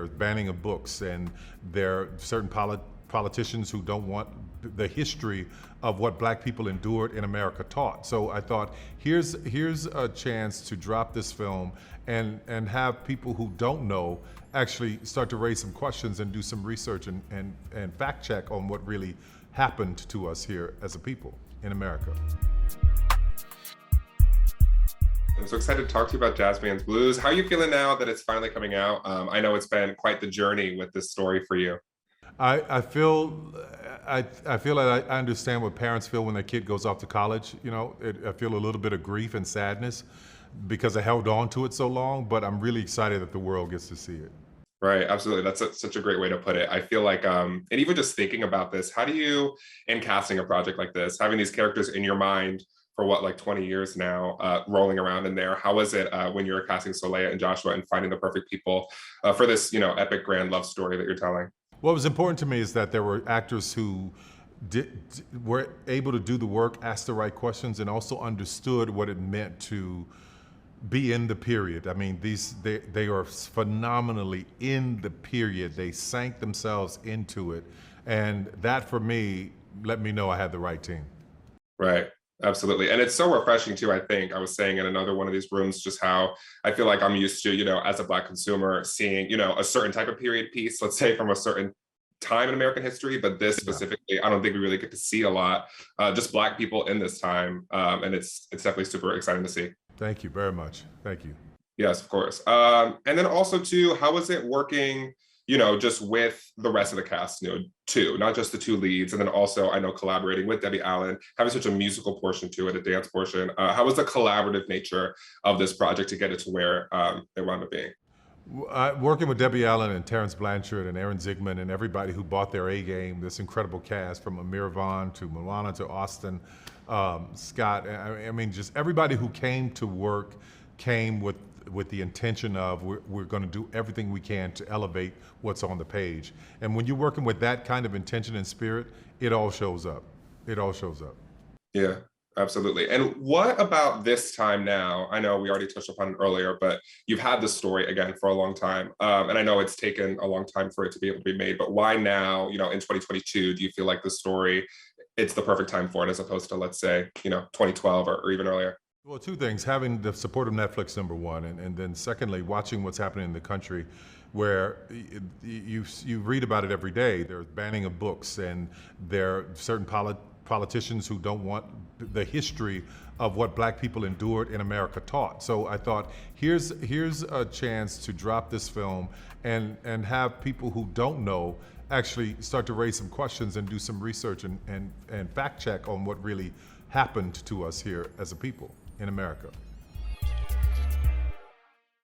There's banning of books, and there are certain politicians who don't want the history of what black people endured in America taught. So I thought, here's a chance to drop this film and have people who don't know actually start to raise some questions and do some research and fact check on what really happened to us here as a people in America. I'm so excited to talk to you about Jazz Man's Blues. How are you feeling now that it's finally coming out? I know it's been quite the journey with this story for you. I feel like I understand what parents feel when their kid goes off to college. You know, I feel a little bit of grief and sadness because I held on to it so long, but I'm really excited that the world gets to see it. Right, absolutely. That's such a great way to put it. I feel like, and even just thinking about this, how do you, in casting a project like this, having these characters in your mind for what, like 20 years now, rolling around in there, how was it when you were casting Soleil and Joshua and finding the perfect people for this, epic grand love story that you're telling? What was important to me is that there were actors who were able to do the work, ask the right questions, and also understood what it meant to be in the period. I mean, they are phenomenally in the period. They sank themselves into it, and that for me let me know I had the right team. Right. Absolutely. And it's so refreshing too, I think. I was saying in another one of these rooms just how I feel like I'm used to, as a Black consumer, seeing, a certain type of period piece, let's say from a certain time in American history, but this specifically, I don't think we really get to see a lot, just Black people in this time. And it's definitely super exciting to see. Thank you very much. Thank you. Yes, of course. And then also too, how is it working, just with the rest of the cast, too, not just the two leads. And then also, I know collaborating with Debbie Allen, having such a musical portion to it, a dance portion. How was the collaborative nature of this project to get it to where they wound up being? Working with Debbie Allen and Terrence Blanchard and Aaron Zigman and everybody who bought their A game, this incredible cast from Amir Vaughn to Milana to Austin, Scott, I mean, just everybody who came to work came with the intention of we're going to do everything we can to elevate what's on the page. And when you're working with that kind of intention and spirit, it all shows up. It all shows up. Yeah, absolutely. And what about this time now? I know we already touched upon it earlier, but you've had this story again for a long time. And I know it's taken a long time for it to be able to be made, but why now, in 2022, do you feel like the story, it's the perfect time for it as opposed to, let's say, 2012 or even earlier? Well, two things, having the support of Netflix, number one, and then secondly, watching what's happening in the country where you read about it every day. There's banning of books, and there are certain politicians who don't want the history of what black people endured in America taught. So I thought, here's a chance to drop this film and have people who don't know actually start to raise some questions and do some research and fact check on what really happened to us here as a people in America.